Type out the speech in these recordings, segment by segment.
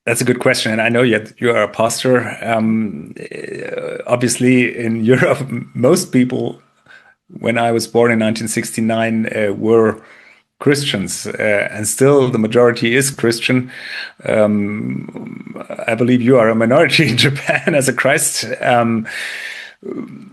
That's a good question, and I know you are a pastor. Obviously, in Europe, most people, when I was born in 1969, were Christians, and still the majority is Christian. I believe you are a minority in Japan as a Christ.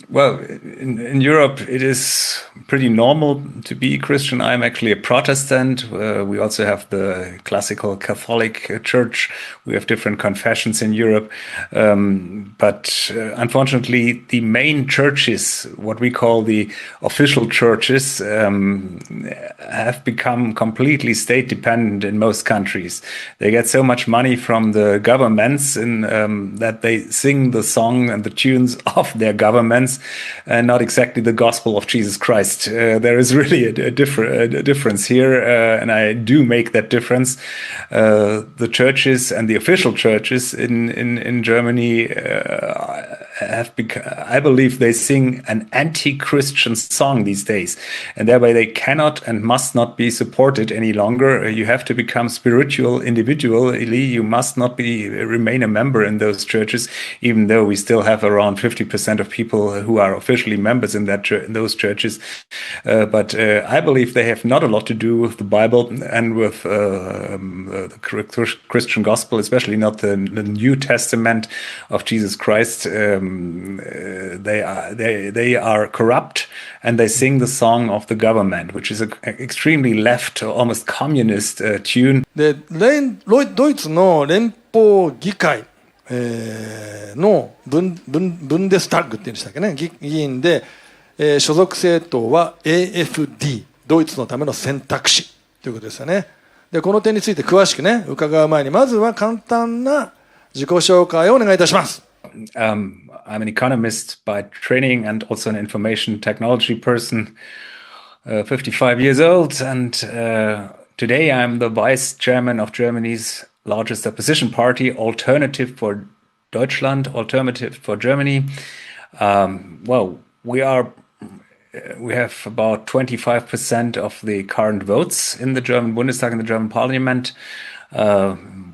Well, in Europe, it is pretty normal to be Christian. I'm actually a Protestant. We also have the classical Catholic Church. We have different confessions in Europe. But unfortunately, the main churches, what we call the official churches, have become completely state dependent in most countries. They get so much money from the governments that they sing the song and the tunes of their governments, and not exactly the gospel of Jesus Christ. There is really a difference here, and I do make that difference. The churches and the official churches in Germany have become, I believe they sing an anti-Christian song these days, and thereby they cannot and must not be supported any longer. You have to become spiritual individually. You must not remain a member in those churches, even though we still have around 50% of people who are officially members in those churches. But I believe they have not a lot to do with the Bible and with the Christian gospel, especially not the New Testament of Jesus Christ. They are corrupt, and they sing the song of the government, which is an extremely left, almost communist tune. で、ドイツの連邦議会のブンデスタッグっていうんでしたっけね、議員で、所属政党は AfD、 ドイツのための選択肢ということですよね。で、この点について詳しくね伺う前に、まずは簡単な自己紹介をお願いいたします。I'm an economist by training and also an information technology person, 55 years old, and today I'm the vice chairman of Germany's largest opposition party, Alternative for Deutschland, Alternative for Germany. Well, we have about 25% of the current votes in the German Bundestag, in the German parliament.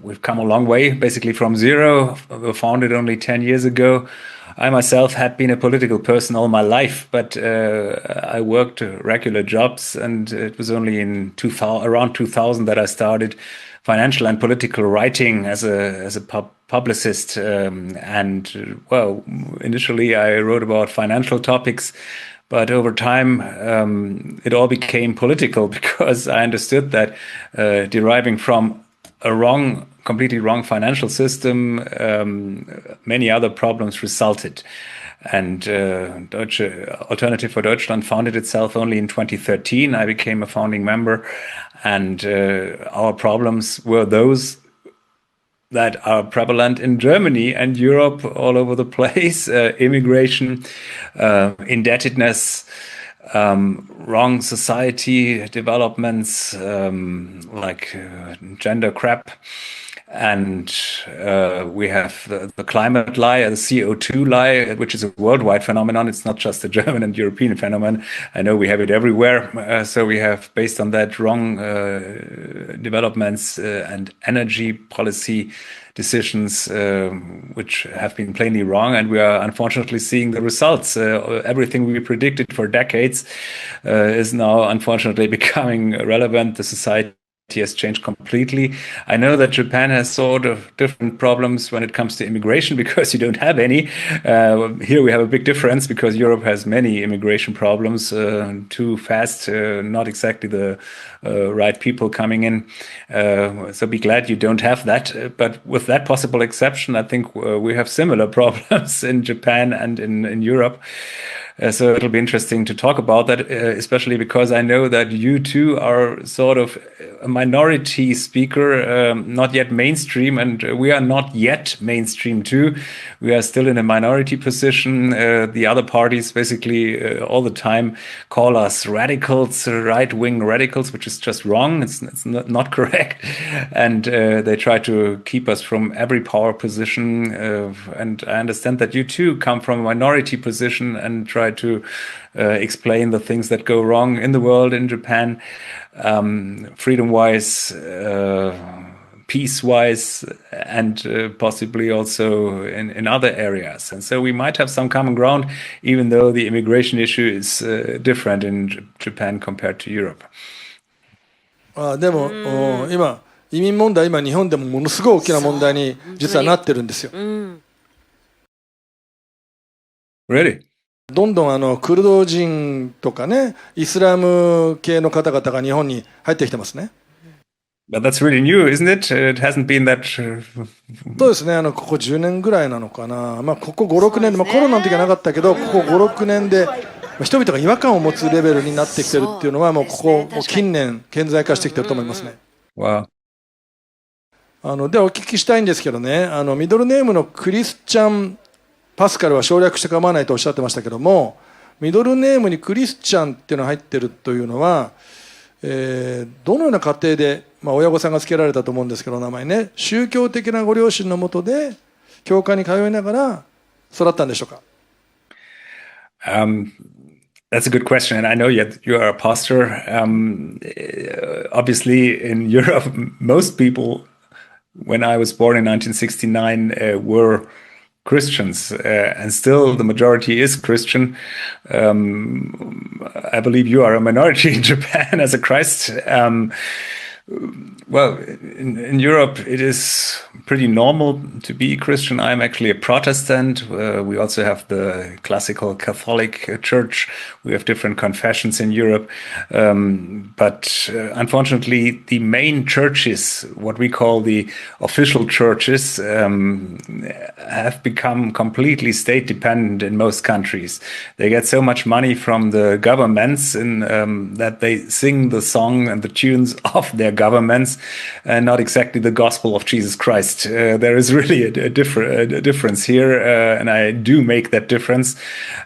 We've come a long way, basically from zero. We were founded only 10 years ago. I myself had been a political person all my life, but I worked regular jobs, and it was only in around 2000 that I started financial and political writing as a publicist. And well, initially I wrote about financial topics, but over time it all became political, because I understood that deriving from a completely wrong financial system, many other problems resulted. And Alternative for Deutschland founded itself only in 2013. I became a founding member, and our problems were those that are prevalent in Germany and Europe all over the place: immigration, indebtedness, wrong society developments, like gender crap. And we have the climate lie, the CO2 lie, which is a worldwide phenomenon. It's not just a German and European phenomenon. I know we have it everywhere. So we have, based on that, wrong developments and energy policy decisions, which have been plainly wrong. And we are unfortunately seeing the results. Everything we predicted for decades is now unfortunately becoming relevant. The society has changed completely. I know that Japan has sort of different problems when it comes to immigration, because you don't have any. Here we have a big difference, because Europe has many immigration problems, too fast, not exactly the right people coming in. So be glad you don't have that. But with that possible exception, I think we have similar problems in Japan and in Europe. So it'll be interesting to talk about that, especially because I know that you too are sort of a minority speaker, not yet mainstream, and we are not yet mainstream too. We are still in a minority position. The other parties basically all the time call us radicals, right-wing radicals, which is just wrong. It's not correct. And they try to keep us from every power position. And I understand that you too come from a minority position and try to explain the things that go wrong in the world, in Japan, freedom-wise, peace-wise and possibly also in other areas. And so we might have some common ground, even though the immigration issue is different in Japan compared to Europe. でも今移民問題今日本でもものすごい大きな問題に実はなってるんですよ。Really? どんどんクルド人とかねイスラム系の方々が日本に入ってきてますね。But that's really new, isn't it? It hasn't been that. そうですね。ここ10年ぐらいなのかな。まあここ5、6年で、まあコロナの時はなかったけど、ここ5、6年で人々が違和感を持つレベルになってきてるっていうのはもうここ近年顕在化してきてると思いますね。Wow. ではお聞きしたいんですけどね。ミドルネームのクリスチャンパスカルは省略して構わないとおっしゃってましたけども、ミドルネームにクリスチャンっていうのが入ってるというのは、どのような家庭で、まあ、親御さんが付けられたと思うんですけど名前ね、宗教的なご両親のもとで教会に通いながら育ったんでしょうか。That's a good question, and I know you are a pastor. Obviously, in Europe, most people, when I was born in 1969, were Christians, and still the majority is Christian. I believe you are a minority in Japan as a Christ. Well, in Europe, it is pretty normal to be Christian. I'm actually a Protestant. We also have the classical Catholic Church. We have different confessions in Europe. But unfortunately, the main churches, what we call the official churches, have become completely state dependent in most countries. They get so much money from the governments that they sing the song and the tunes of their governments and not exactly the gospel of Jesus Christ. There is really a difference here, and I do make that difference.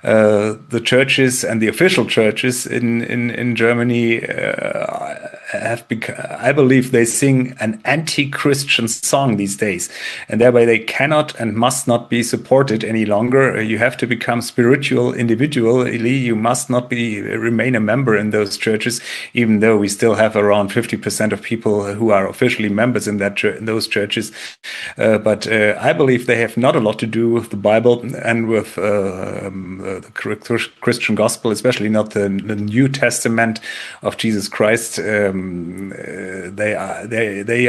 The churches and the official churches in Germany have become, I believe they sing an anti-Christian song these days, and thereby they cannot and must not be supported any longer. You have to become spiritual individually. You must not remain a member in those churches, even though we still have around 50% of people who are officially members in those churches. But I believe they have not a lot to do with the Bible and with the Christian gospel, especially not the New Testament of Jesus Christ. They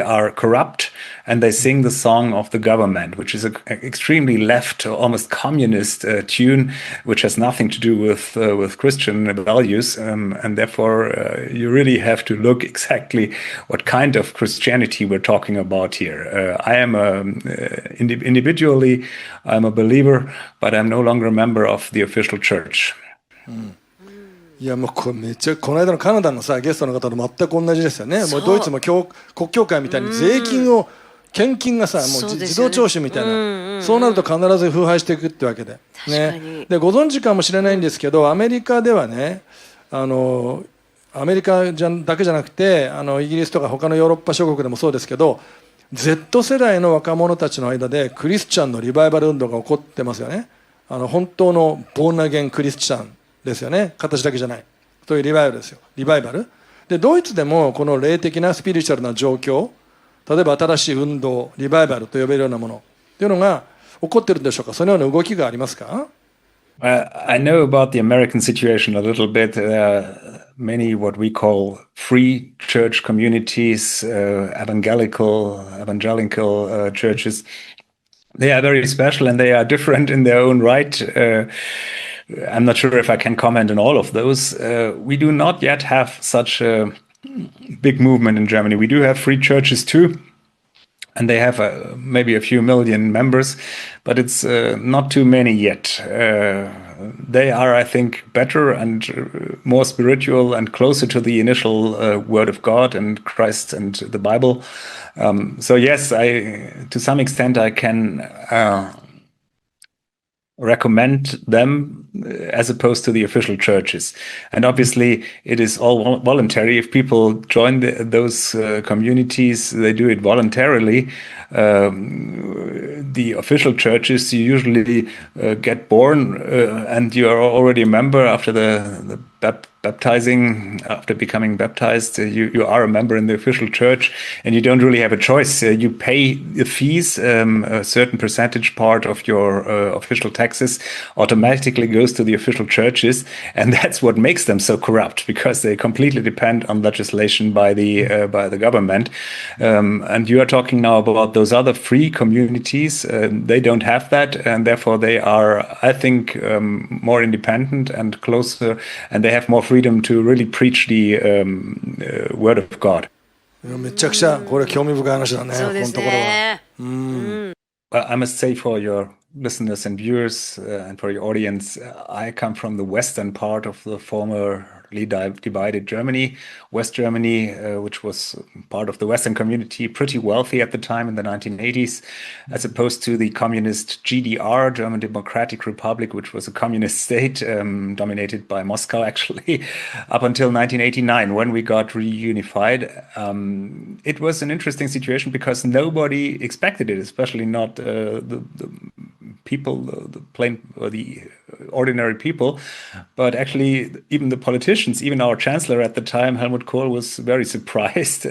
are corrupt, and they sing the song of the government, which is an extremely left, almost communist tune, which has nothing to do with Christian values, and therefore you really have to look exactly what kind of Christianity we're talking about here. I am individually, I'm a believer, but I'm no longer a member of the official church. いやもうこれめっちゃこの間のカナダのさゲストの方と全く同じですよね。もうドイツも国教会みたいに税金を献金がさもう自動徴収みたいな、そうなると必ず腐敗していくってわけで、ね、でご存知かもしれないんですけどアメリカではねアメリカだけじゃなくてイギリスとか他のヨーロッパ諸国でもそうですけど Z 世代の若者たちの間でクリスチャンのリバイバル運動が起こってますよね。本当のボーンアゲンクリスチャンですよね。形だけじゃないというリバイバルですよ。リバイバルでドイツでもこの霊的なスピリチュアルな状況、例えば新しい運動リバイバルと呼べるようなものというのが起こってるんでしょうか。そのような動きがありますか。I know about the American situation a little bit. Many what we call free church communities, evangelical churches. They are very special and they are different in their own right. I'm not sure if I can comment on all of those. We do not yet have such a big movement in Germany. We do have free churches too. And they have maybe a few million members, but it's not too many yet. They are, I think, better and more spiritual and closer to the initial Word of God and Christ and the Bible. So yes, to some extent, I can recommend them as opposed to the official churches. And obviously it is all voluntary. If people join those communities, they do it voluntarily. The official churches, you usually get born and you are already a member after the baptizing, after becoming baptized, you are a member in the official church, and you don't really have a choice. You pay the fees, a certain percentage part of your official taxes automatically goes to the official churches, and that's what makes them so corrupt, because they completely depend on legislation by the government. And you are talking now about those other free communities. They don't have that, and therefore they are, I think, more independent and closer, and they have more freedom to really preach the word of God. めちゃくちゃこれ興味深い話だね。そうですね。このところは。I must say, for your listeners and viewers and for your audience, I come from the western part of the formerly divided Germany, West Germany, which was part of the Western community, pretty wealthy at the time in the 1980s, as opposed to the communist GDR, German Democratic Republic, which was a communist state dominated by Moscow, actually, up until 1989, when we got reunified. It was an interesting situation because nobody expected it, especially not the people, the plain or the ordinary people, but actually even the politicians, even our chancellor at the time, Helmut Kohl, was very surprised.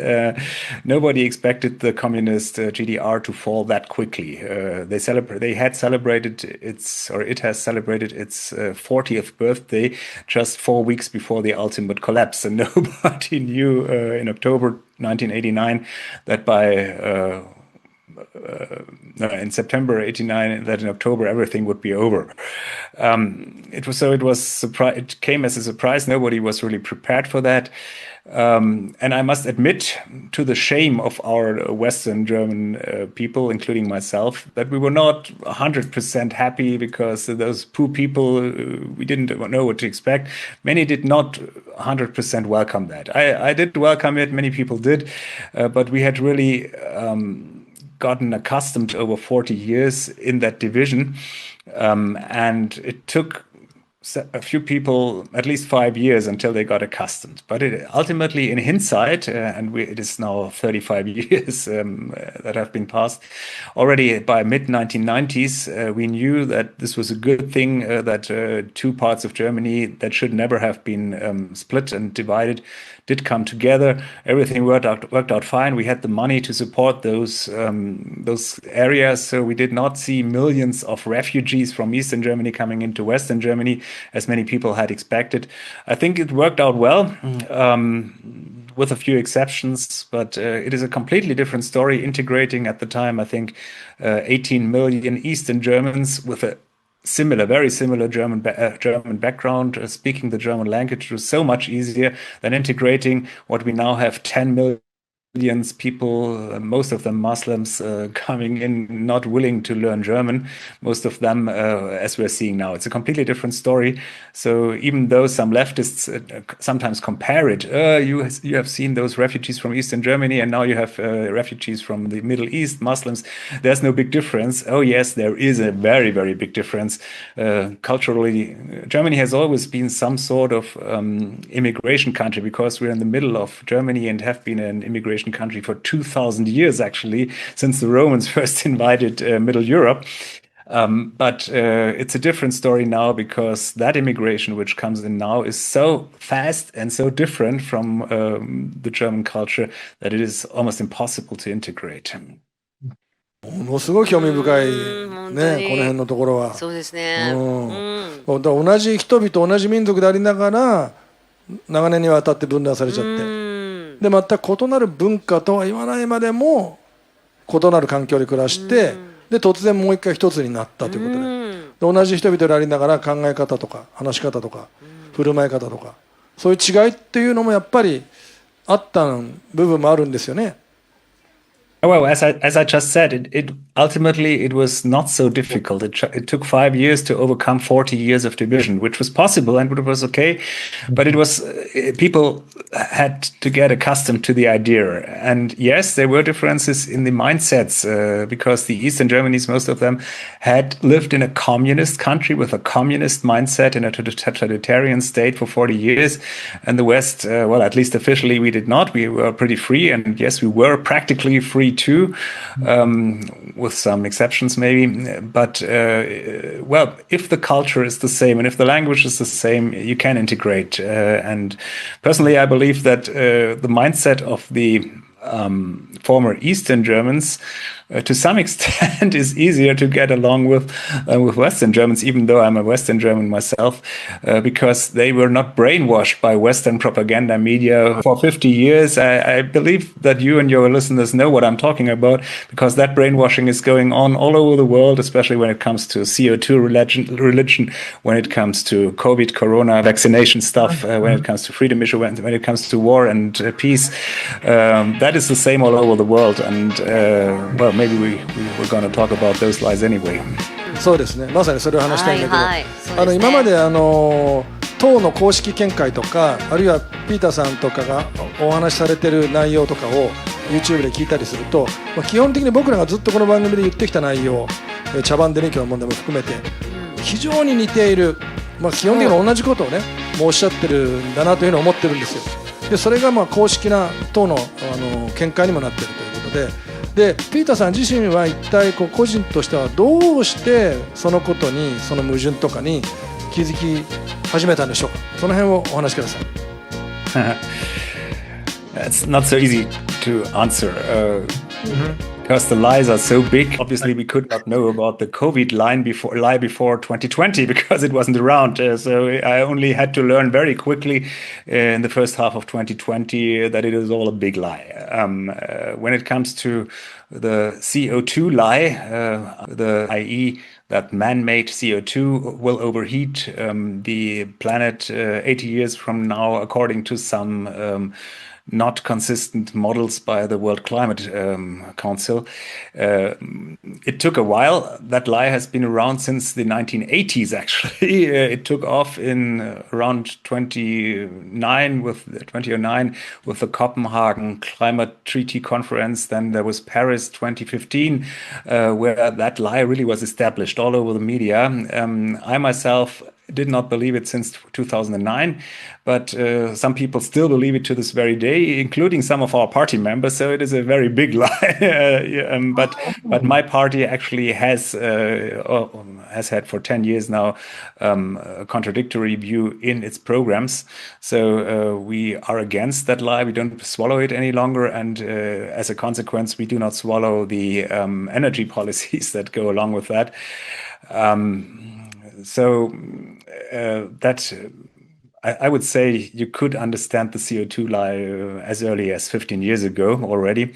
Nobody expected the communist GDR to fall that quickly. It has celebrated its 40th birthday just 4 weeks before the ultimate collapse, and nobody knew in October 1989 that in September 89, that in October everything would be over. It came as a surprise. Nobody was really prepared for that. And I must admit, to the shame of our Western German people, including myself, that we were not 100% happy, because those poor people, we didn't know what to expect. Many did not 100% welcome that. I did welcome it. Many people did. But we had really gotten accustomed over 40 years in that division. And it took a few people at least 5 years until they got accustomed. But ultimately, in hindsight, it is now 35 years that have been passed, already by mid-1990s, we knew that this was a good thing, that two parts of Germany that should never have been split and divided did come together. Everything worked out fine. We had the money to support those areas, so we did not see millions of refugees from Eastern Germany coming into Western Germany, as many people had expected. I think it worked out well, with a few exceptions, but it is a completely different story. Integrating at the time, I think, 18 million Eastern Germans with a very similar German background, speaking the German language, was so much easier than integrating what we now have 10 million people, most of them Muslims, coming in not willing to learn German, most of them, as we're seeing now. It's a completely different story. So even though some leftists sometimes compare it, you have seen those refugees from Eastern Germany, and now you have refugees from the Middle East, Muslims, there's no big difference. Oh yes, there is a very, very big difference. Culturally, Germany has always been some sort of immigration country, because we're in the middle of Germany and have been an immigration country for 2,000 years, actually, since the Romans first invaded Middle Europe. But it's a different story now, because that immigration which comes in now is so fast and so different from the German culture that it is almost impossible to integrate. ものすごい興味深いね、この辺のところは。そうですね。だから同じ人々、同じ民族でありながら、長年にわたって分断されちゃって。で全く異なる文化とは言わないまでも異なる環境で暮らして、で突然もう一回一つになったということで、同じ人々でありながら考え方とか話し方とか振る舞い方とかそういう違いっていうのもやっぱりあった部分もあるんですよね。Well, as I just said, it ultimately it was not so difficult. It took 5 years to overcome 40 years of division, which was possible and it was okay. But it was people had to get accustomed to the idea. And yes, there were differences in the mindsets, because the Eastern Germans, most of them, had lived in a communist country with a communist mindset in a totalitarian state for 40 years. And the West, well, at least officially, we did not. We were pretty free, and yes, we were practically free too, with some exceptions maybe. But well, if the culture is the same and if the language is the same, you can integrate. And personally, I believe that the mindset of the former Eastern Germans, to some extent, is easier to get along with Western Germans, even though I'm a Western German myself, because they were not brainwashed by Western propaganda media for 50 years. I believe that you and your listeners know what I'm talking about, because that brainwashing is going on all over the world, especially when it comes to CO2 religion, when it comes to COVID, Corona, vaccination stuff, when it comes to freedom issue, when it comes to war and peace. That is the same all over the world. And well, maybe we're going to talk about those lies anyway. そうですね。まさにそれを話したいんだけど、はいはいそうですね、今まで党の公式見解とか、あるいはピーターさんとかがお話しされてる内容とかを YouTube で聞いたりすると、基本的に僕らがずっとこの番組で言ってきた内容、茶番で連携の問題も含めて非常に似ている、基本的に同じことをね、もうおっしゃってるんだなというふうに思ってるんですよ。でそれが公式な党の見解にもなっているということで、ピーターさん自身は一体個人としてはどうしてそのことに、その矛盾とかに気づき始めたんでしょうか。その辺をお話しください。It's not so easy to answer. Because the lies are so big. Obviously, we could not know about the COVID lie before 2020 because it wasn't around. So I only had to learn very quickly in the first half of 2020 that it is all a big lie. When it comes to the CO2 lie, i.e. that man-made CO2 will overheat the planet 80 years from now, according to some not consistent models by the World Climate Council. It took a while. That lie has been around since the 1980s, actually. It took off in around 2009 with the Copenhagen Climate Treaty Conference. Then there was Paris 2015, where that lie really was established all over the media. I myself did not believe it since 2009, but some people still believe it to this very day, including some of our party members. So it is a very big lie. But my party actually has had for 10 years now a contradictory view in its programs. So we are against that lie. We don't swallow it any longer, and as a consequence, we do not swallow the energy policies that go along with that. So that I would say you could understand the CO2 lie as early as 15 years ago already.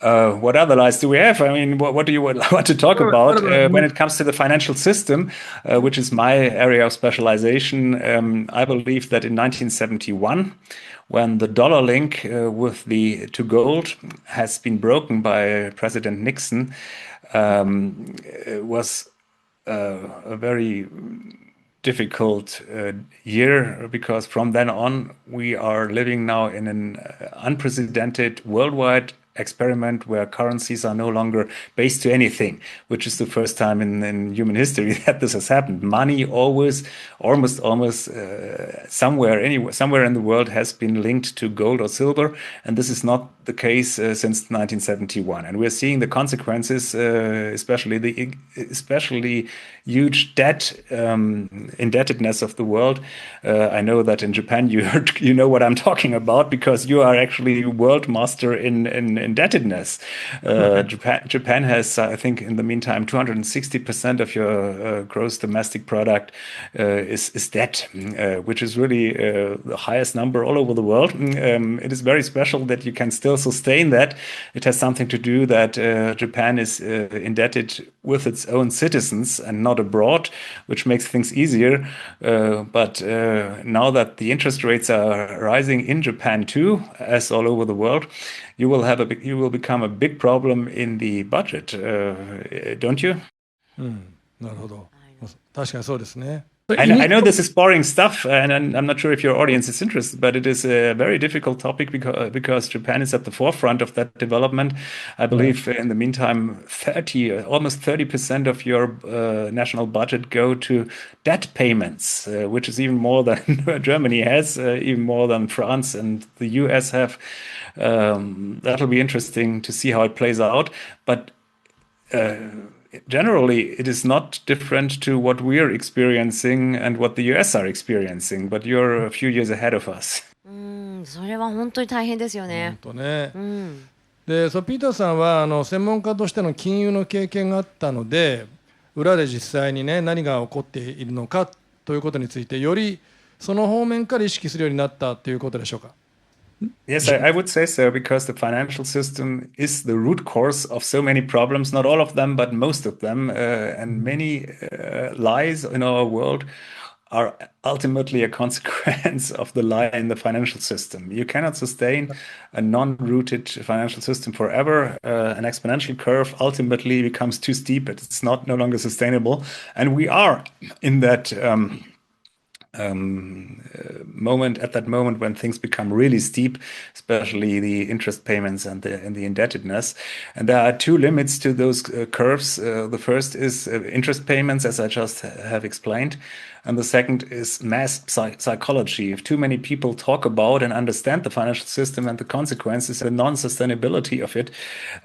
What other lies do we have? I mean, what do you want to talk about when it comes to the financial system, which is my area of specialization? I believe that in 1971, when the dollar link to gold has been broken by President Nixon, it was a very difficult year, because from then on we are living now in an unprecedented worldwide experiment where currencies are no longer based to anything, which is the first time in human history that this has happened. Money almost somewhere in the world has been linked to gold or silver, and this is not the case since 1971. And we're seeing the consequences, especially huge debt, indebtedness of the world. I know that in Japan you know what I'm talking about, because you are actually world master in indebtedness. Japan has, I think, in the meantime, 260% of your gross domestic product is debt, which is really the highest number all over the world. It is very special that you can still sustain that. It has something to do that Japan is indebted with its own citizens and not abroad, which makes things easier. But now that the interest rates are rising in Japan too, as all over the world, you will become a big problem in the budget, don't you? なるほど。確かにそうですね。I know this is boring stuff, and I'm not sure if your audience is interested, but it is a very difficult topic because Japan is at the forefront of that development. I believe in the meantime, almost 30% of your national budget go to debt payments, which is even more than Germany has, even more than France and the US have. That'll be interesting to see how it plays out. But generally, it is not different to what we are experiencing and what the US are experiencing, but you're a few years ahead of us. それは本当に大変ですよ本ね。当ね。で、ピーターさんは専門家としての金融の経験があったので、裏で実際にね、何が起こっているのかということについて、よりその方面から意識するようになったということでしょうか。Yes, I would say so, because the financial system is the root cause of so many problems, not all of them, but most of them. And many lies in our world are ultimately a consequence of the lie in the financial system. You cannot sustain a non-rooted financial system forever. An exponential curve ultimately becomes too steep. It's no longer sustainable. And we are in that moment, at that moment when things become really steep, especially the interest payments and the indebtedness. And there are two limits to those curves. The first is interest payments, as I just have explained. And the second is mass psychology. If too many people talk about and understand the financial system and the consequences, the non-sustainability of it,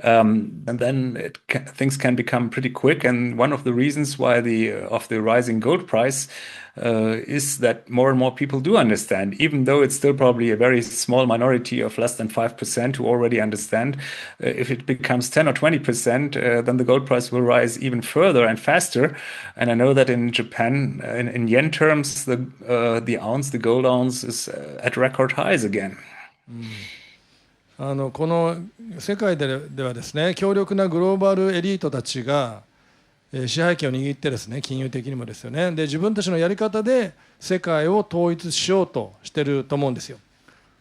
and then things can become pretty quick. And one of the reasons why the rising gold price is that more and more people do understand, even though it's still probably a very small minority of less than 5% who already understand. If it becomes 10 or 20%, then the gold price will rise even further and faster. And I know that in Japan, in yen terms, the gold ounce is at record highs again. この世界ではですね、強力なグローバルエリートたちが支配権を握ってですね、金融的にもですよね。で、自分たちのやり方で世界を統一しようとしてると思うんですよ。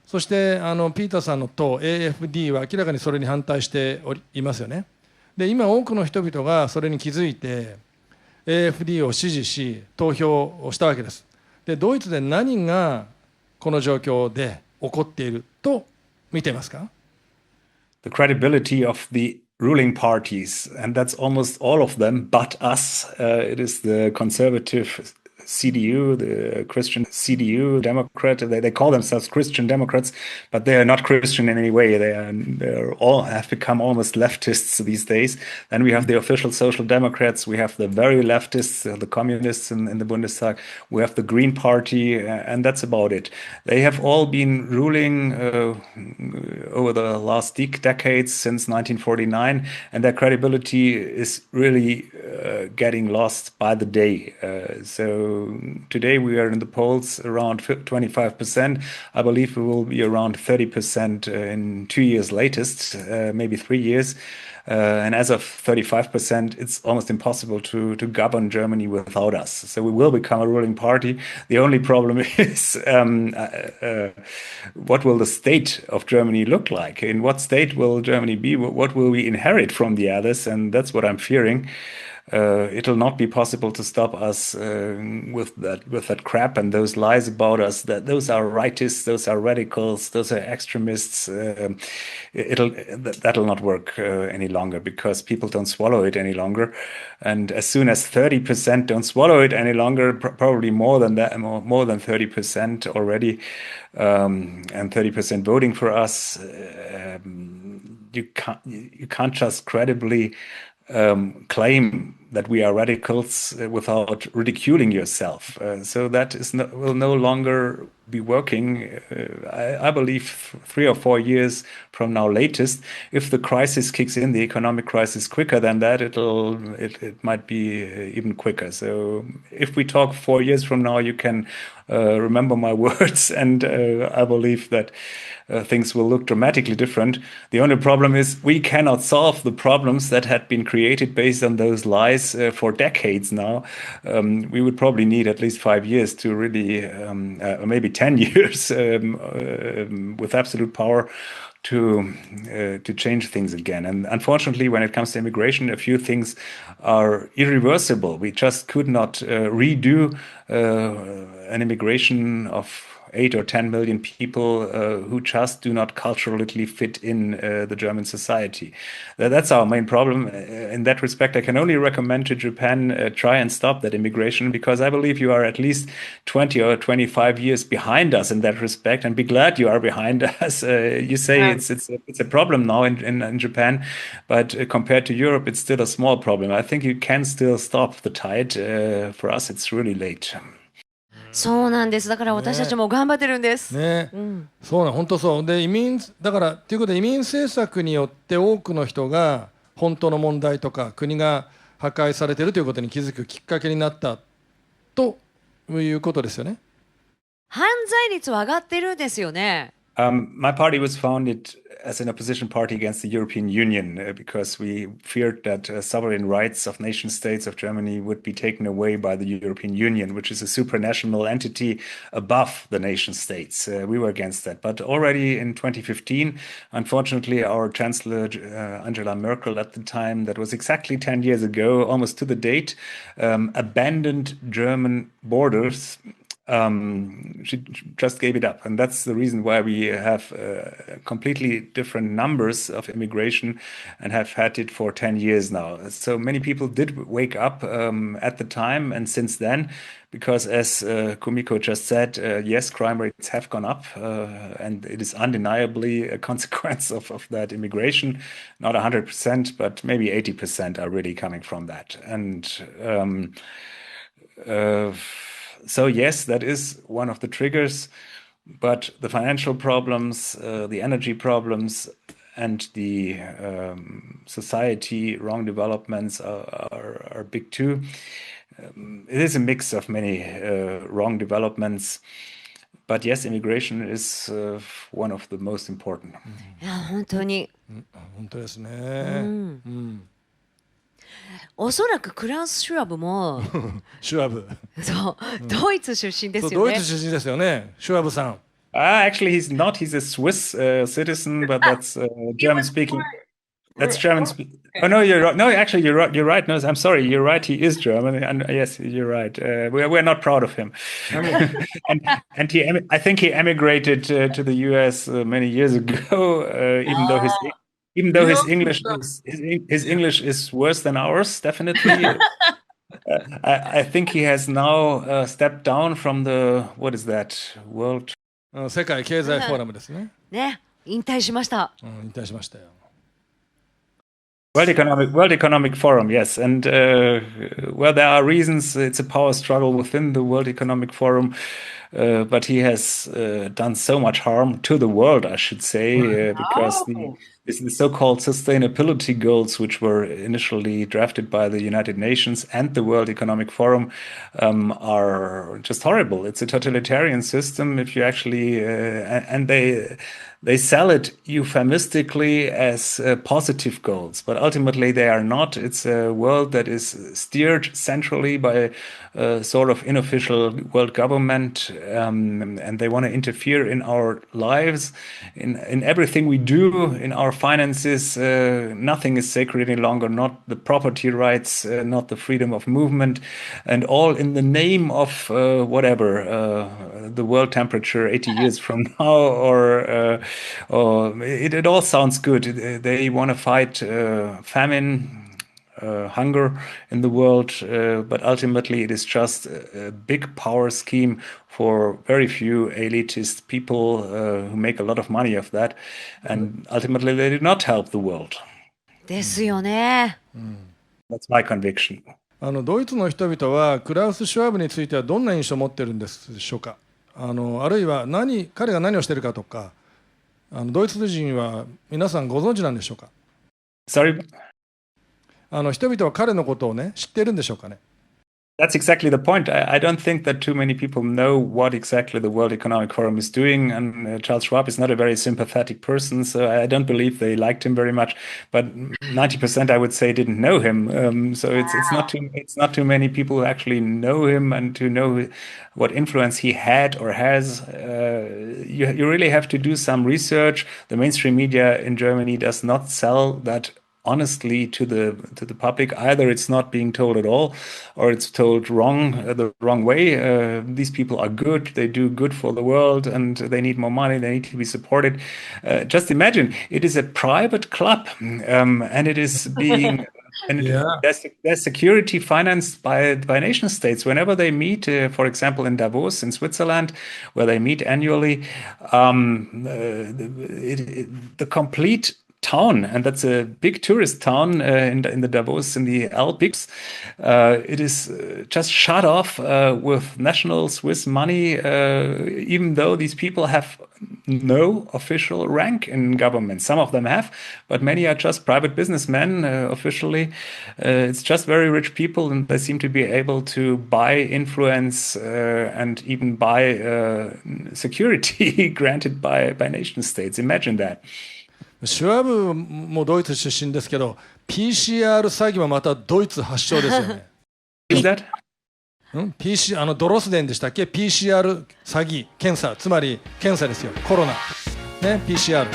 そしてピーターさんの党 AfD は明らかにそれに反対していますよね。で、今多くの人々がそれに気づいて AfD を支持し投票をしたわけです。で、ドイツで何がこの状況で起こっていると見ていますか？ The credibility of the ruling parties, and that's almost all of them but us. It is the conservative CDU, the Christian CDU, Democrat. They call themselves Christian Democrats, but they are not Christian in any way. They're all have become almost leftists these days. Then we have the official Social Democrats. We have the very leftists, the communists in the Bundestag. We have the Green Party, and that's about it. They have all been ruling over the last decades since 1949, and their credibility is really getting lost by the day. So today we are in the polls around 25%. I believe we will be around 30% in 2 years latest, maybe 3 years. And as of 35%, it's almost impossible to govern Germany without us. So we will become a ruling party. The only problem is what will the state of Germany look like? In what state will Germany be? What will we inherit from the others? And that's what I'm fearing. It'll not be possible to stop us with that crap and those lies about us, that those are rightists, those are radicals, those are extremists. That'll not work any longer, because people don't swallow it any longer. And as soon as 30% don't swallow it any longer, probably more than that, more than 30% already, and 30% voting for us, you can't just credibly claim that we are radicals without ridiculing yourself. So that will no longer be working. I believe 3 or 4 years from now latest. If the crisis kicks in, the economic crisis, quicker than that, it might be even quicker. So if we talk 4 years from now, you can remember my words, and I believe that things will look dramatically different. The only problem is we cannot solve the problems that had been created based on those lies for decades now. We would probably need at least 5 years to really, or maybe 10 years with absolute power to change things again. And unfortunately, when it comes to immigration, a few things are irreversible. We just could not redo an immigration of 8 or 10 million people who just do not culturally fit in the German society. That's our main problem. In that respect, I can only recommend to Japan try and stop that immigration, because I believe you are at least 20 or 25 years behind us in that respect, and be glad you are behind us. You say it's a problem now in Japan, but compared to Europe, it's still a small problem. I think you can still stop the tide. For us, it's really late. そうなんです。だから私たちも頑張ってるんです。ね、そう本当そうでだからということで移民政策によって多くの人が本当の問題とか国が破壊されているということに気づくきっかけになったということですよね。犯罪率は上がってるんですよね。My party was founded as an opposition party against the European Union because we feared that sovereign rights of nation states of Germany would be taken away by the European Union, which is a supranational entity above the nation states. We were against that. But already in 2015, unfortunately, our Chancellor Angela Merkel at the time, that was exactly 10 years ago, almost to the date, abandoned German borders. She just gave it up, and that's the reason why we have completely different numbers of immigration and have had it for 10 years now. So many people did wake up at the time and since then, because as Kumiko just said, yes, crime rates have gone up, and it is undeniably a consequence of that immigration. Not 100%, but maybe 80% are really coming from that. And so yes, that is one of the triggers, but the financial problems, the energy problems, and the society wrong developments are big too. It is a mix of many wrong developments, but yes, immigration is one of the most important. いや本当に。本当ですね。おそらくクラウス・シュワブもシュワブ。そう、ドイツ出身ですよね。ドイツ出身ですよね。シュワブさん。Actually, he's not. He's a Swiss citizen, but that's German speaking. That's German speaking. Oh no, you're right. No, actually, you're right. You're right. No, I'm sorry. You're right. He is German, and yes, you're right. We're not proud of him. and I think he emigrated to the U.S. Many years ago. Even though his English is worse than ours, definitely. I think he has now stepped down from the what is that world? 世界経済フォーラムですね。ね、引退しました。引退しましたよ。World Economic Forum, yes, and well, there are reasons. It's a power struggle within the World Economic Forum, but he has done so much harm to the world, I should say, because the so-called sustainability goals, which were initially drafted by the United Nations and the World Economic Forum, are just horrible. It's a totalitarian system. If you actually and they sell it euphemistically as positive goals, but ultimately they are not. It's a world that is steered centrally by a sort of unofficial world government, and they want to interfere in our lives, in everything we do, in our finances. Nothing is sacred any longer, not the property rights, not the freedom of movement, and all in the name of whatever, the world temperature 80 years from now, or it all sounds good. They want to fight famine, hunger in the world, but ultimately it is just a big power scheme for very few elitist people who make a lot of money of that, and ultimately they do not help the world. ですよね。That's my conviction. ドイツの人々はクラウス・シュワブについてはどんな印象を持ってるんでしょうか。あるいは彼が何をしているかとか、ドイツ人は皆さんご存知なんでしょうか。Sorry? 人々は彼のことをね知っているんでしょうかね。That's exactly the point. I don't think that too many people know what exactly the World Economic Forum is doing. And Charles Schwab is not a very sympathetic person, so I don't believe they liked him very much. But 90%, I would say, didn't know him. So it's not too many people who actually know him and to know what influence he had or has. You really have to do some research. The mainstream media in Germany does not sell that honestly to the public. Either it's not being told at all, or it's told the wrong way. These people are good; they do good for the world, and they need more money. They need to be supported. Just imagine, it is a private club, and it is being. And there's security financed by nation states. Whenever they meet, for example, in Davos, in Switzerland, where they meet annually, the complete town, and that's a big tourist town in the Davos in the Alps. It is just shut off with national Swiss money, even though these people have no official rank in government. Some of them have, but many are just private businessmen officially. It's just very rich people, and they seem to be able to buy influence and even buy security granted by nation states. Imagine that. シュワブもドイツ出身ですけど、PCR 詐欺はまたドイツ発祥ですよね。Is that? PCR ドロスデンでしたっけ？ PCR 詐欺検査、つまり検査ですよ。コロナね、PCR.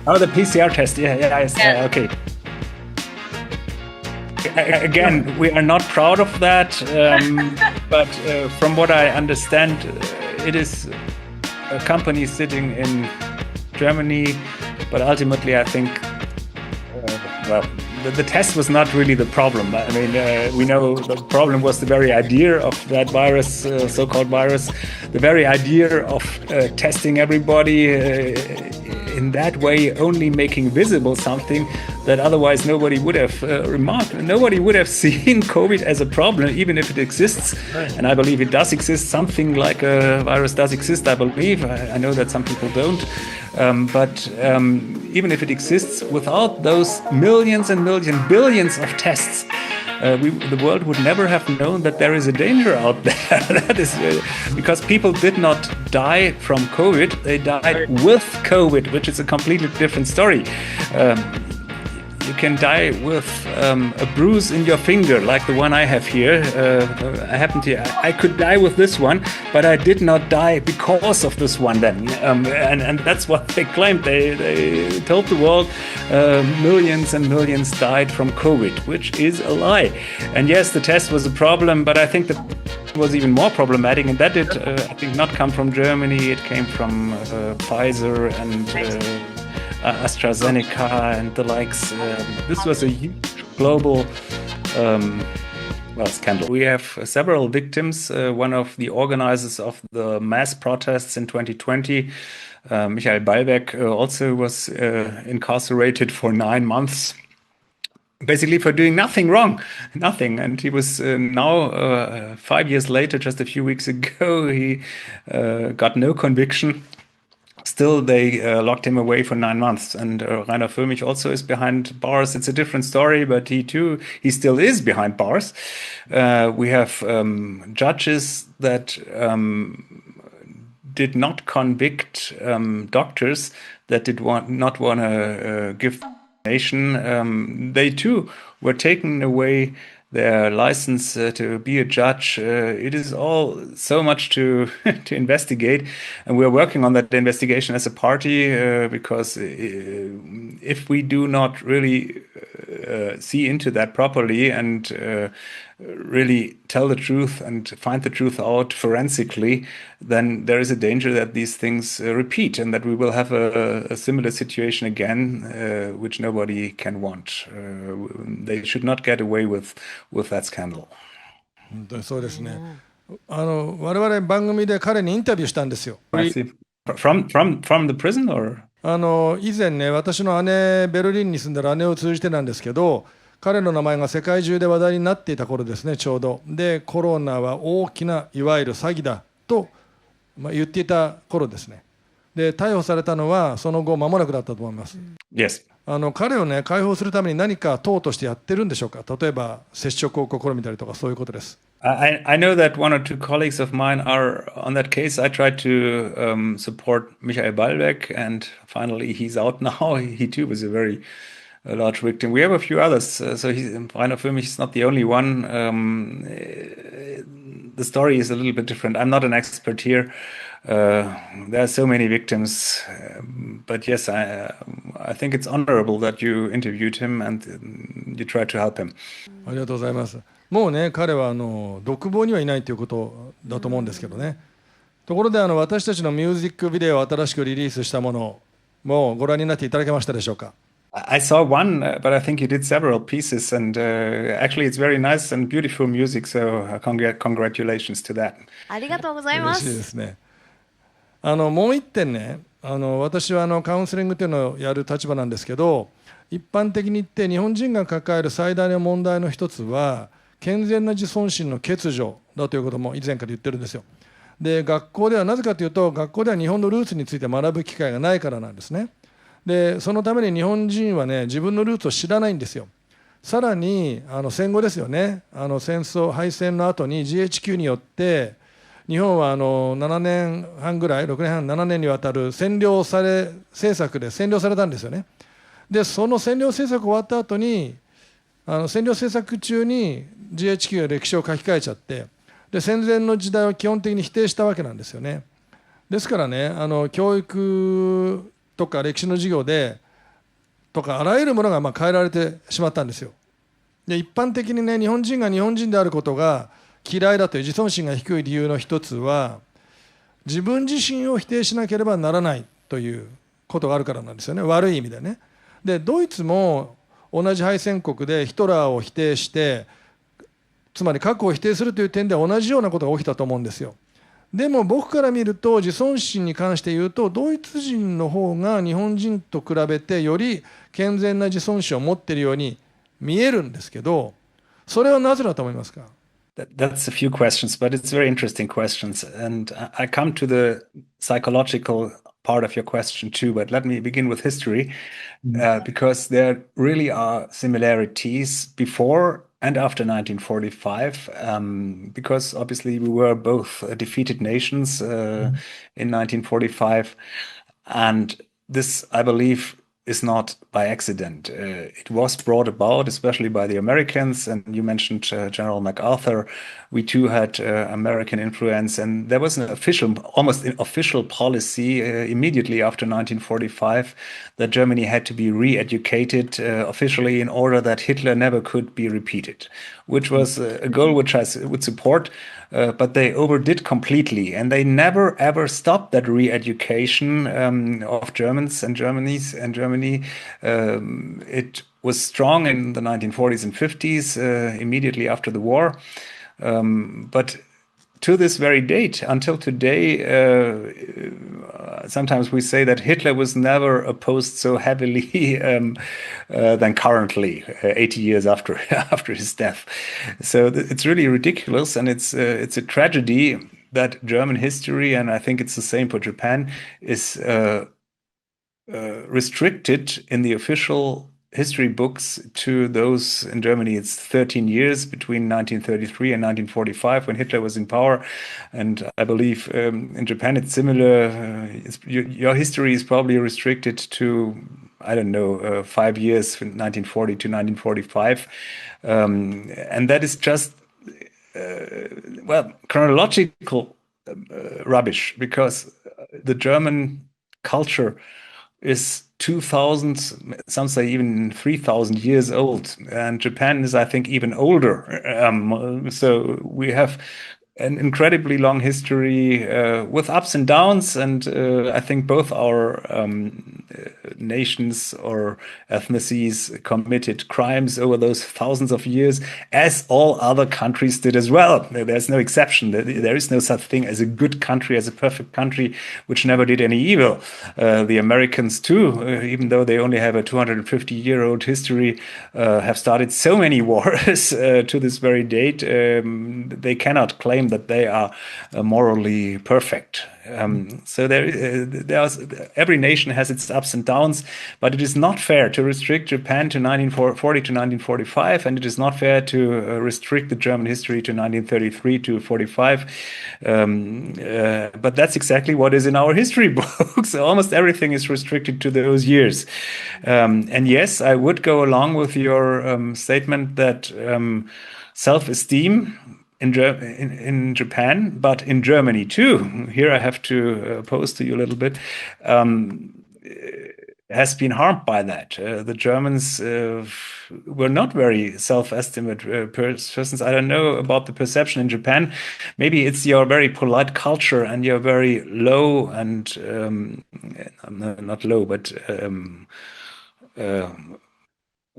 Oh, the PCR test. Yes. Okay. Again, we are not proud of that, but from what I understand, it is a company sitting in Germany, but ultimately I think, the test was not really the problem. I mean, we know the problem was the very idea of that virus, so-called virus, the very idea of testing everybody in that way, only making visible something that otherwise nobody would have remarked. Nobody would have seen COVID as a problem, even if it exists. Right. And I believe it does exist. Something like a virus does exist, I believe. I know that some people don't. But even if it exists, without those millions and billions of tests, the world would never have known that there is a danger out there. That is because people did not die from COVID; they died with COVID, which is a completely different story. You can die with a bruise in your finger, like the one I have here. I could die with this one, but I did not die because of this one then. And that's what they claimed. They told the world millions and millions died from COVID, which is a lie. And yes, the test was a problem, but I think that was even more problematic, and that did, I think, not come from Germany. It came from Pfizer and AstraZeneca and the likes. This was a huge global scandal. We have several victims. One of the organizers of the mass protests in 2020, Michael Ballbeck, also was incarcerated for 9 months. Basically for doing nothing wrong, nothing. And he was now 5 years later, just a few weeks ago, he got no conviction. Still, they locked him away for 9 months. And Rainer Föhmich also is behind bars. It's a different story, but he still is behind bars. We have judges that did not convict doctors that did not want to give nation. They too were taken away their license to be a judge. It is all so much to investigate, and we're working on that investigation as a party because if we do not really see into that properly and really tell the truth and find the truth out forensically, then there is a danger that these things repeat and that we will have a similar situation again, which nobody can want. They should not get away with that scandal. 本当にそうですね。我々番組で彼にインタビューしたんですよ。I see. From the prison or? 以前ね、私の姉、ベルリンに住んでる姉を通じてなんですけど、彼の名前が世界中で話題になっていた頃ですね、ちょうど。で、コロナは大きないわゆる詐欺だと、言っていた頃ですね。で、逮捕されたのはその後間もなくだったと思います。Yes. 彼をね、解放するために何か党としてやってるんでしょうか。例えば接触を試みたりとかそういうことです。I know that one or two colleagues of mine are on that case. I tried to support Michael Ballbeck, and finally he's out now. He too was a very large victim. We have a few others. So Rainer Föhmich is not the only one. The story is a little bit different. I'm not an expert here. there are so many victims, but yes, I think it's honorable that you interviewed him and you tried to help him. ありがとうございます。もうね、彼は独房にはいないということだと思うんですけどね。ところで私たちのミュージックビデオを新しくリリースしたものもご覧になっていただけましたでしょうか。I saw one, but I think you did several pieces, and actually it's very nice and beautiful music, so congratulations to that. ありがとうございま嬉しいですす。ね。もう一点ね、私はカウンセリングというのをやる立場なんですけど、一般的に言って日本人が抱える最大の問題の一つは健全な自尊心の欠如だということも以前から言ってるんですよ。で、学校ではなぜかというと、学校では日本のルーツについて学ぶ機会がないからなんですね。で、そのために日本人はね、自分のルーツを知らないんですよ。さらに戦後ですよね、戦争敗戦の後に GHQ によって日本は7年半ぐらい、6年半7年にわたる政策で占領されたんですよね。で、その占領政策終わった後に占領政策中に GHQ が歴史を書き換えちゃって、で戦前の時代を基本的に否定したわけなんですよね。ですからね、教育とか歴史の授業でとかあらゆるものが変えられてしまったんですよ。で、一般的にね、日本人が日本人であることが嫌いだという自尊心が低い理由の一つは、自分自身を否定しなければならないということがあるからなんですよね、悪い意味でね。で、ドイツも同じ敗戦国でヒトラーを否定して、つまり核を否定するという点で同じようなことが起きたと思うんですよ。でも僕から見ると、自尊心に関して言うとドイツ人の方が日本人と比べてより健全な自尊心を持っているように見えるんですけど、それはなぜだと思いますか？ That's a few questions, but it's very interesting questions. And I come to the psychological part of your question too, but let me begin with history, because there really are similarities before and after 1945, because obviously we were both defeated nations in 1945. And this, I believe, is not by accident. It was brought about, especially by the Americans, and you mentioned General MacArthur. We too had American influence, and there was an almost an official policy immediately after 1945 that Germany had to be re-educated officially in order that Hitler never could be repeated, which was a goal which I would support. But they overdid completely, and they never ever stopped that re-education of Germans and Germany. It was strong in the 1940s and 50s, immediately after the war. But to this very date, until today, sometimes we say that Hitler was never opposed so heavily than currently, 80 years after his death. So it's really ridiculous, and it's a tragedy that German history, and I think it's the same for Japan, is restricted in the official history books to those in Germany. It's 13 years between 1933 and 1945 when Hitler was in power. And I believe in Japan it's similar. Your history is probably restricted to, I don't know, 5 years from 1940 to 1945. And that is just, chronological rubbish, because the German culture is 2,000, some say even 3,000 years old, and Japan is, I think, even older. So we have an incredibly long history with ups and downs, and I think both our nations or ethnicities committed crimes over those thousands of years, as all other countries did as well. There's no exception. There is no such thing as a good country, as a perfect country which never did any evil. The Americans too, even though they only have a 250-year-old history, have started so many wars to this very date. They cannot claim that they are morally perfect. So every nation has its ups and downs, but it is not fair to restrict Japan to 1940 to 1945, and it is not fair to restrict the German history to 1933 to 45. But that's exactly what is in our history books. Almost everything is restricted to those years. And yes, I would go along with your statement that self-esteem in Japan, but in Germany too. Here I have to pose to you a little bit. Has been harmed by that. The Germans were not very self-estimate persons. I don't know about the perception in Japan. Maybe it's your very polite culture and your very low and not low, but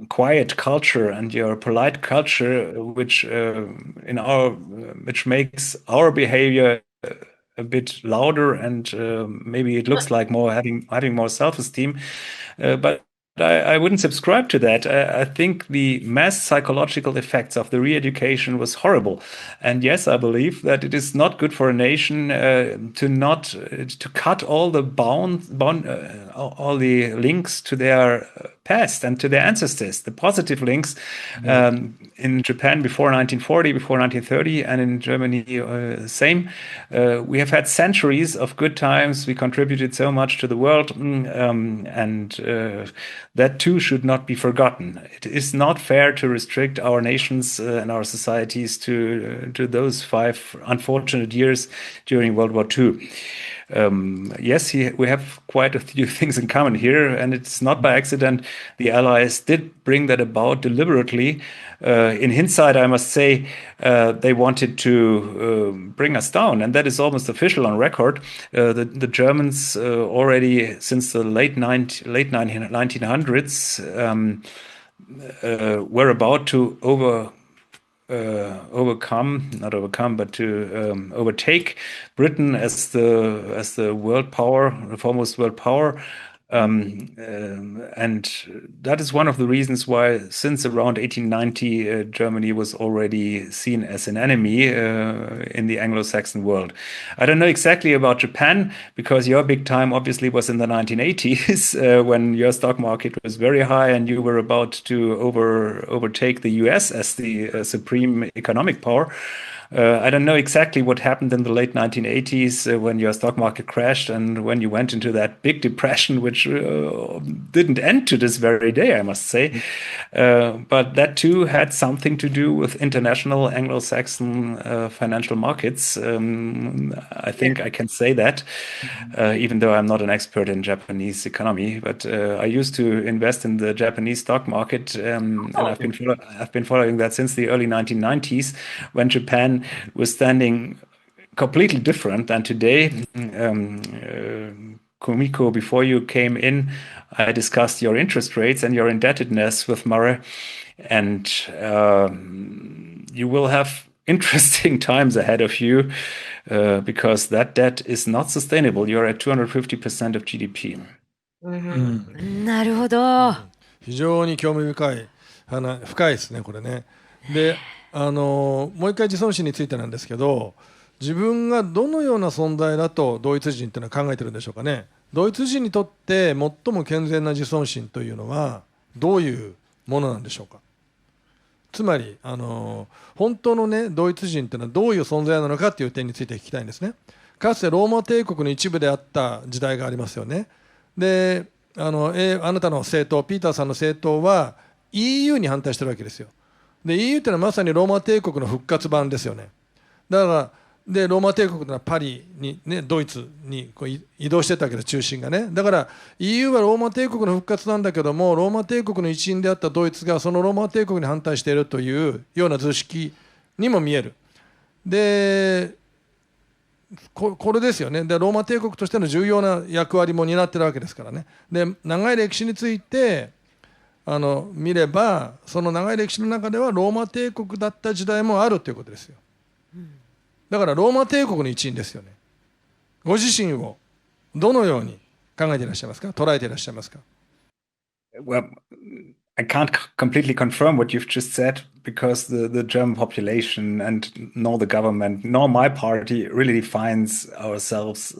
quiet culture and your polite culture, which which makes our behavior a bit louder, and maybe it looks like more having more self-esteem, but I wouldn't subscribe to that. I think the mass psychological effects of the re-education was horrible, and yes, I believe that it is not good for a nation to cut all the all the links to their past and to their ancestors, the positive links. In Japan before 1940, before 1930, and in Germany, same. We have had centuries of good times. We contributed so much to the world, and that too should not be forgotten. It is not fair to restrict our nations and our societies to those 5 unfortunate years during World War II. Yes, we have quite a few things in common here, and it's not by accident. The Allies did bring that about deliberately. In hindsight, I must say, they wanted to bring us down, and that is almost official on record. The Germans already since the late 1900s were about to overtake Britain as the world power, the foremost world power. And that is one of the reasons why, since around 1890, Germany was already seen as an enemy in the Anglo-Saxon world. I don't know exactly about Japan, because your big time obviously was in the 1980s, when your stock market was very high and you were about to overtake the US as the supreme economic power. I don't know exactly what happened in the late 1980s when your stock market crashed and when you went into that big depression, which didn't end to this very day, I must say. But that too had something to do with international Anglo-Saxon financial markets. I think I can say that, even though I'm not an expert in Japanese economy. But I used to invest in the Japanese stock market, and I've been following that since the early 1990s, when Japan was standing completely different than today. Kumiko, before you came in, I discussed your interest rates and your indebtedness with Murray, and you will have interesting times ahead of you, because that debt is not sustainable. You're at 250% of GDP. なるほど。非常に興味深い深いですね、これね。で、もう一回自尊心についてなんですけど、自分がどのような存在だとドイツ人というのは考えてるんでしょうかね。ドイツ人にとって最も健全な自尊心というのはどういうものなんでしょうか。つまり本当のね、ドイツ人というのはどういう存在なのかという点について聞きたいんですね。かつてローマ帝国の一部であった時代がありますよね。で、あなたの政党、ピーターさんの政党は EU に反対してるわけですよ。で EU っていうのはまさにローマ帝国の復活版ですよね。だからでローマ帝国というのはパリに、ね、ドイツにこう移動してたわけです、中心がね。だから EU はローマ帝国の復活なんだけども、ローマ帝国の一員であったドイツがそのローマ帝国に反対しているというような図式にも見える。でこれですよね。でローマ帝国としての重要な役割も担ってるわけですからね。で長い歴史について見れば、その長い歴史の中ではローマ帝国だった時代もあるということですよ。だからローマ帝国の一員ですよね。ご自身をどのように考えていらっしゃいますか、捉えていらっしゃいますか。 Well, I can't completely confirm what you've just said, because the German population and nor the government nor my party really defines ourselves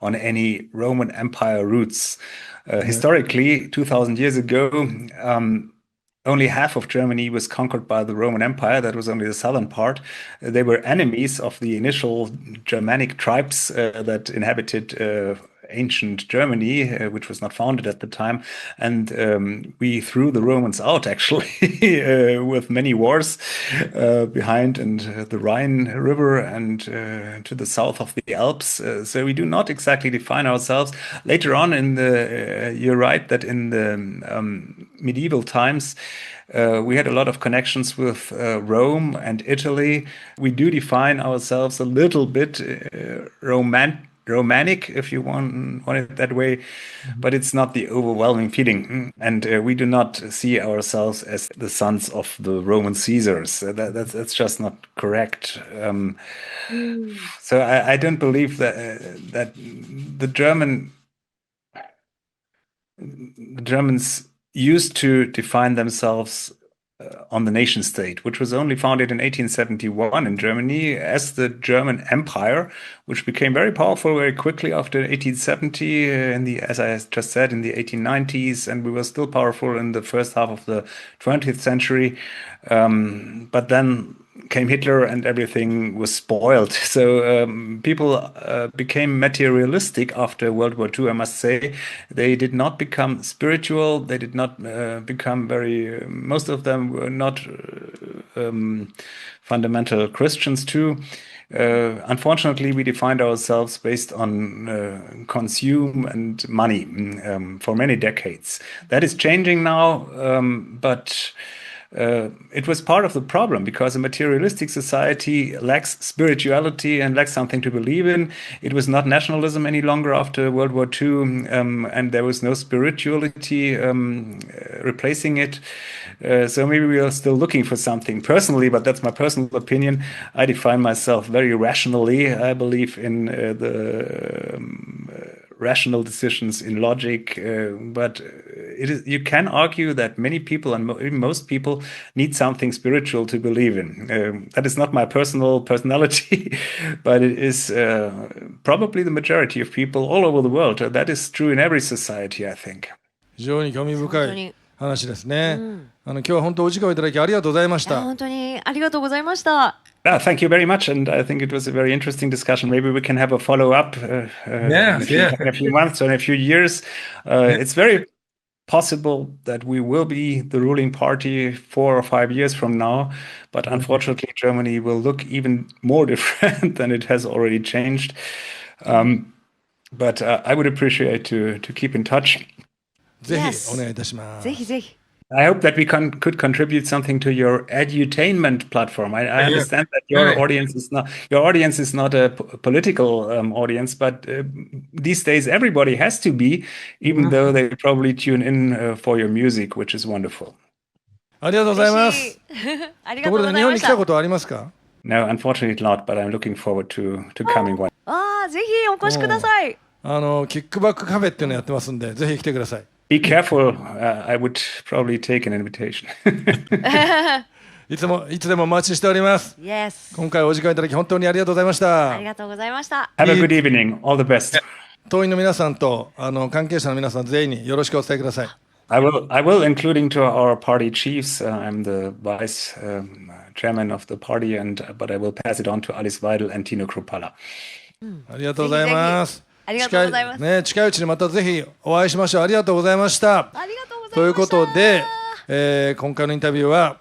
on any Roman Empire roots. Historically, 2000 years ago, only half of Germany was conquered by the Roman Empire. That was only the southern part. They were enemies of the initial Germanic tribes that inhabited ancient Germany, which was not founded at the time. And we threw the Romans out, actually, with many wars behind and the Rhine River and to the south of the Alps. So we do not exactly define ourselves. Later on in the, you're right that in the medieval times, we had a lot of connections with Rome and Italy. We do define ourselves a little bit romantic, if you want it that way, but it's not the overwhelming feeling. And we do not see ourselves as the sons of the Roman Caesars. That's just not correct. So I don't believe that the Germans used to define themselves on the nation state, which was only founded in 1871 in Germany as the German Empire, which became very powerful very quickly after 1870, as I just said, in the 1890s, and we were still powerful in the first half of the 20th century. But then came Hitler and everything was spoiled. So people became materialistic after World War II, I must say. They did not become spiritual. They did not become most of them were not fundamental Christians too. Unfortunately, we defined ourselves based on consume and money for many decades. That is changing now, but it was part of the problem because a materialistic society lacks spirituality and lacks something to believe in. It was not nationalism any longer after World War II, and there was no spirituality replacing it. So maybe we are still looking for something personally, but that's my personal opinion. I define myself very rationally. I believe in the rational decisions in logic, but you can argue that many people and even most people need something spiritual to believe in. That is not my personal personality, but it is probably the majority of people all over the world. That is true in every society, I think. 非常に興味深い話ですね。今日は本当お時間をいただきありがとうございました。本当にありがとうございました。Thank you very much, and I think it was a very interesting discussion. Maybe we can have a follow-up in a few months or in a few years. It's very possible that we will be the ruling party 4 or 5 years from now, but unfortunately Germany will look even more different than it has already changed. But I would appreciate to keep in touch. ぜひお願いいたします。ぜひぜひ。I hope that we could contribute something to your edutainment platform. I understand that your audience is not a political audience, but these days everybody has to be, even though they probably tune in for your music, which is wonderful. ありがとうございます。ところで日本に来たことはありますか？ No, unfortunately not, but I'm looking forward to coming one. ぜひお越しください。キックバックカフェっていうのやってますんで、ぜひ来てください。Be careful. I would probably take an invitation. いつでもお待ちしております。Yes. 今回お時間いただき本当にありがとうございました。ありがとうございました。Have a good evening. All the best. 党員の皆さんと関係者の皆さん全員によろしくお伝えください。I will, including to our party chiefs. I'm the vice chairman of the party, but I will pass it on to Alice Weidel and Tino Kruppala. ありがとうございます。ありがとうございます。近いうちにまたぜひお会いしましょう。ありがとうございました。ありがとうございました。ということで、今回のインタビューは、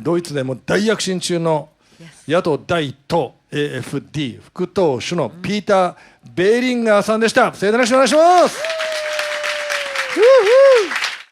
ドイツでも大躍進中の野党第一党 AfD 副党首のピーター・ベーリンガーさんでした。盛大な拍手お願いします。